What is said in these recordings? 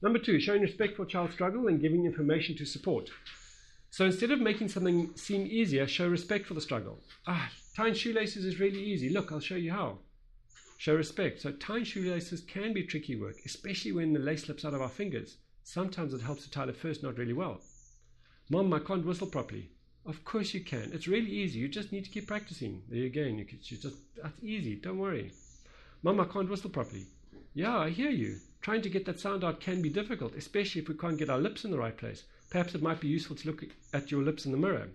Number 2, showing respect for child's struggle and giving information to support. So instead of making something seem easier, show respect for the struggle. Tying shoelaces is really easy. Look, I'll show you how. Show respect. So tying shoelaces can be tricky work, especially when the lace slips out of our fingers. Sometimes it helps to tie the first knot really well. Mom, I can't whistle properly. Of course you can. It's really easy. You just need to keep practicing. There again, that's easy. Don't worry. Mom, I can't whistle properly. Yeah, I hear you. Trying to get that sound out can be difficult, especially if we can't get our lips in the right place. Perhaps it might be useful to look at your lips in the mirror.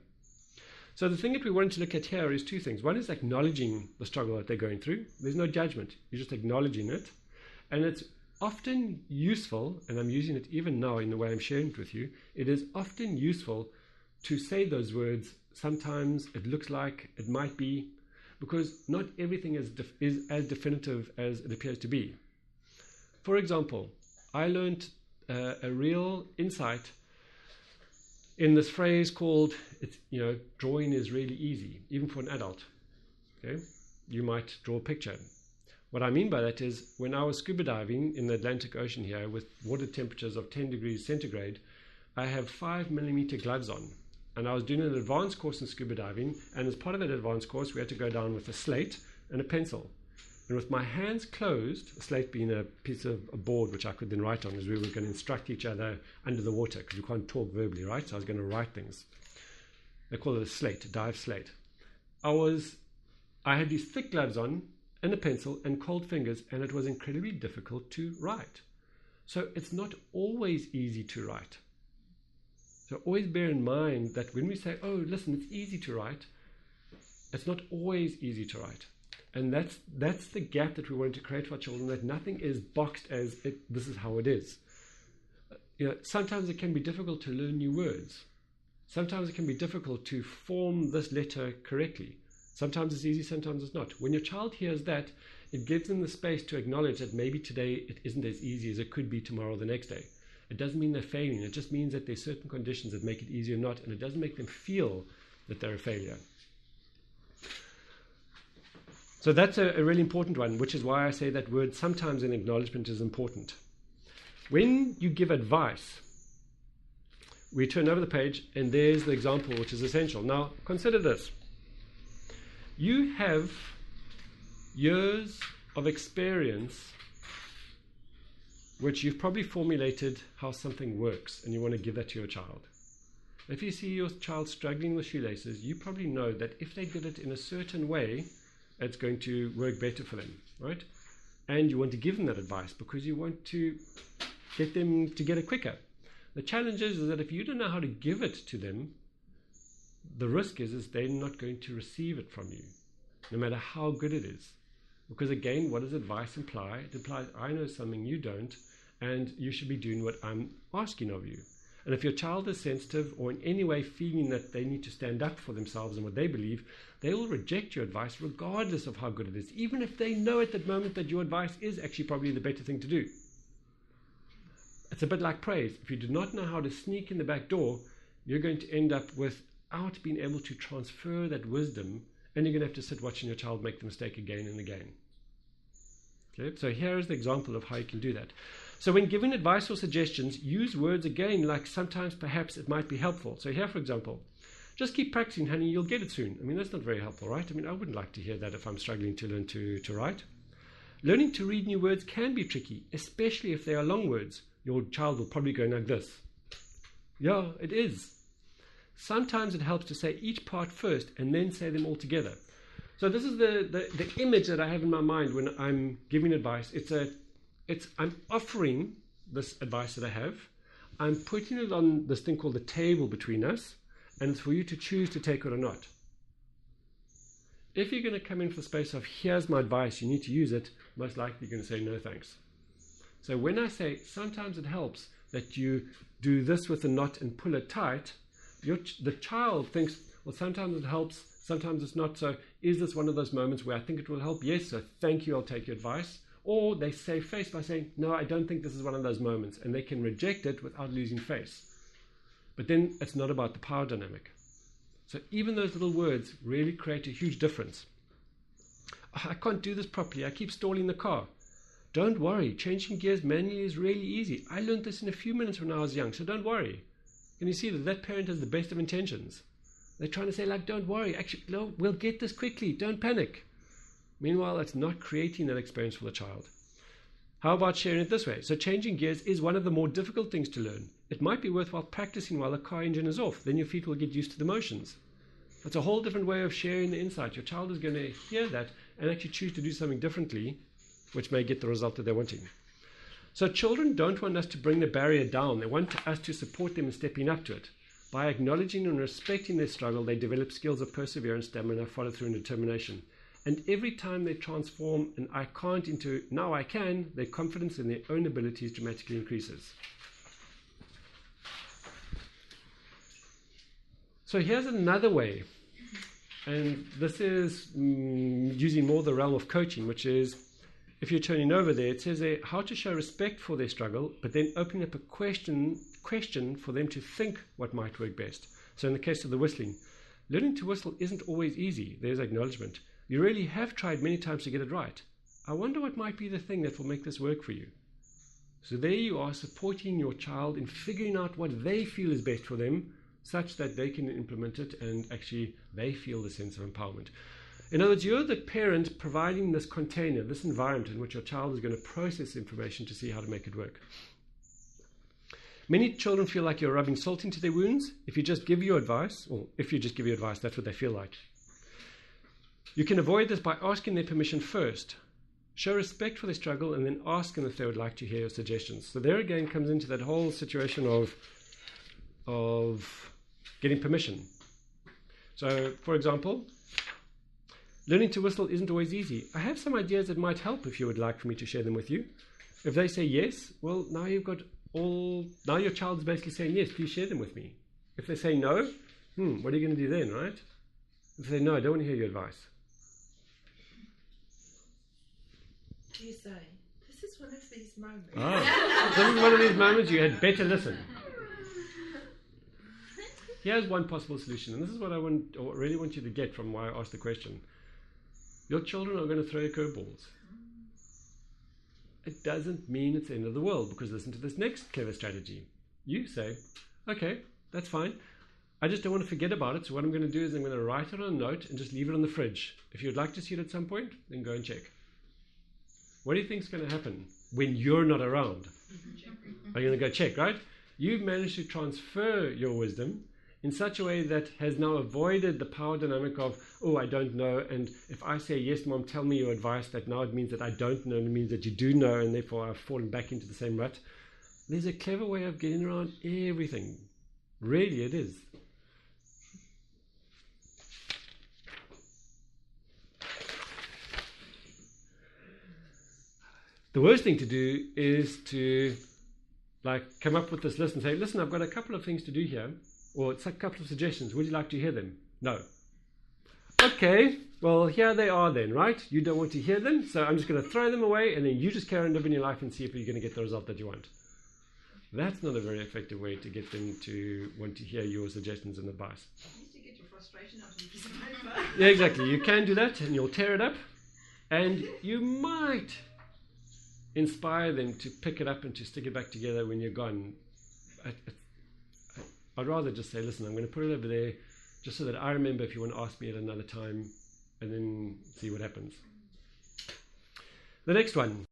So the thing that we wanted to look at here is two things. One is acknowledging the struggle that they're going through. There's no judgment. You're just acknowledging it. And it's often useful, and I'm using it even now in the way I'm sharing it with you, it is often useful to say those words. Sometimes it looks like it might be, because not everything is as definitive as it appears to be. For example, I learned a real insight in this phrase called, drawing is really easy, even for an adult. Okay, you might draw a picture. What I mean by that is, when I was scuba diving in the Atlantic Ocean here with water temperatures of 10 degrees centigrade, I have 5mm gloves on. And I was doing an advanced course in scuba diving, and as part of that advanced course, we had to go down with a slate and a pencil. And with my hands closed, a slate being a piece of a board which I could then write on, as we were going to instruct each other under the water, because you can't talk verbally, right? So I was going to write things. They call it a slate, a dive slate. I had these thick gloves on, and a pencil, and cold fingers, and it was incredibly difficult to write. So it's not always easy to write. So always bear in mind that when we say, oh, listen, it's easy to write, it's not always easy to write. And that's the gap that we want to create for our children, that nothing is boxed as this is how it is. Sometimes it can be difficult to learn new words. Sometimes it can be difficult to form this letter correctly. Sometimes it's easy, sometimes it's not. When your child hears that, it gives them the space to acknowledge that maybe today it isn't as easy as it could be tomorrow or the next day. It doesn't mean they're failing. It just means that there's certain conditions that make it easy or not, and it doesn't make them feel that they're a failure. So that's a really important one, which is why I say that word sometimes in acknowledgement is important. When you give advice, we turn over the page, and there's the example which is essential. Now, consider this. You have years of experience which you've probably formulated how something works, and you want to give that to your child. If you see your child struggling with shoelaces, you probably know that if they did it in a certain way, it's going to work better for them, right? And you want to give them that advice because you want to get them to get it quicker. The challenge is that if you don't know how to give it to them, the risk is they're not going to receive it from you, no matter how good it is. Because again, what does advice imply? It implies I know something you don't, and you should be doing what I'm asking of you. And if your child is sensitive or in any way feeling that they need to stand up for themselves and what they believe, they will reject your advice regardless of how good it is, even if they know at that moment that your advice is actually probably the better thing to do. It's a bit like praise. If you do not know how to sneak in the back door, you're going to end up without being able to transfer that wisdom, and you're going to have to sit watching your child make the mistake again and again. Okay, so here is the example of how you can do that. So when giving advice or suggestions, use words again like sometimes perhaps it might be helpful. So here, for example, just keep practicing, honey, you'll get it soon. I mean, that's not very helpful, right? I mean, I wouldn't like to hear that if I'm struggling to learn to write. Learning to read new words can be tricky, especially if they are long words. Your child will probably go like this. Yeah, it is. Sometimes it helps to say each part first and then say them all together. So this is the image that I have in my mind when I'm giving advice. I'm offering this advice that I have. I'm putting it on this thing called the table between us, and it's for you to choose to take it or not. If you're going to come in for the space of here's my advice, you need to use it, most likely you're going to say no thanks. So when I say sometimes it helps that you do this with a knot and pull it tight, the child thinks, well, sometimes it helps, sometimes it's not. So is this one of those moments where I think it will help? Yes, so thank you, I'll take your advice. Or they save face by saying, no, I don't think this is one of those moments. And they can reject it without losing face. But then it's not about the power dynamic. So even those little words really create a huge difference. I can't do this properly. I keep stalling the car. Don't worry, changing gears manually is really easy. I learned this in a few minutes when I was young, so don't worry. Can you see that that parent has the best of intentions? They're trying to say, like, don't worry, actually, no, we'll get this quickly, don't panic. Meanwhile, it's not creating that experience for the child. How about sharing it this way? So changing gears is one of the more difficult things to learn. It might be worthwhile practicing while the car engine is off. Then your feet will get used to the motions. That's a whole different way of sharing the insight. Your child is going to hear that and actually choose to do something differently, which may get the result that they're wanting. So children don't want us to bring the barrier down. They want us to support them in stepping up to it. By acknowledging and respecting their struggle, they develop skills of perseverance, stamina, follow-through, and determination. And every time they transform an I can't into now I can, their confidence in their own abilities dramatically increases. So here's another way, and this is using more the realm of coaching, which is, if you're turning over there, it says there how to show respect for their struggle, but then opening up a question for them to think what might work best. So in the case of the whistling, learning to whistle isn't always easy. There's acknowledgement. You really have tried many times to get it right. I wonder what might be the thing that will make this work for you. So there you are, supporting your child in figuring out what they feel is best for them, such that they can implement it and actually they feel the sense of empowerment. In other words, you're the parent providing this container, this environment in which your child is going to process information to see how to make it work. Many children feel like you're rubbing salt into their wounds. If you just give you advice, that's what they feel like. You can avoid this by asking their permission first. Show respect for their struggle and then ask them if they would like to hear your suggestions. So there again comes into that whole situation of getting permission. So, for example, learning to whistle isn't always easy. I have some ideas that might help if you would like for me to share them with you. If they say yes, well, now your child is basically saying yes, please share them with me. If they say no, what are you going to do then, right? If they say no, I don't want to hear your advice. You say, this is one of these moments. This is one of these moments you had better listen. Here's one possible solution, and this is what I really want you to get from why I asked the question. Your children are going to throw you curveballs. It doesn't mean it's the end of the world, because listen to this next clever strategy. You say, okay, that's fine. I just don't want to forget about it, so what I'm going to do is I'm going to write it on a note and just leave it on the fridge. If you'd like to see it at some point, then go and check. What do you think is going to happen when you're not around? Are you going to go check, right? You've managed to transfer your wisdom in such a way that has now avoided the power dynamic of, oh, I don't know, and if I say, yes, Mom, tell me your advice, that now it means that I don't know, and it means that you do know, and therefore I've fallen back into the same rut. There's a clever way of getting around everything. Really, it is. The worst thing to do is to come up with this list and say, listen, I've got a couple of things to do here, or it's a couple of suggestions. Would you like to hear them? No. Okay, well, here they are then, right? You don't want to hear them, so I'm just going to throw them away, and then you just carry on living your life and see if you're going to get the result that you want. That's not a very effective way to get them to want to hear your suggestions and advice. You need to get your frustration out of a piece of paper. Yeah, exactly. You can do that, and you'll tear it up, and you might inspire them to pick it up and to stick it back together when you're gone. I'd rather just say, listen, I'm going to put it over there just so that I remember if you want to ask me at another time, and then see what happens. The next one.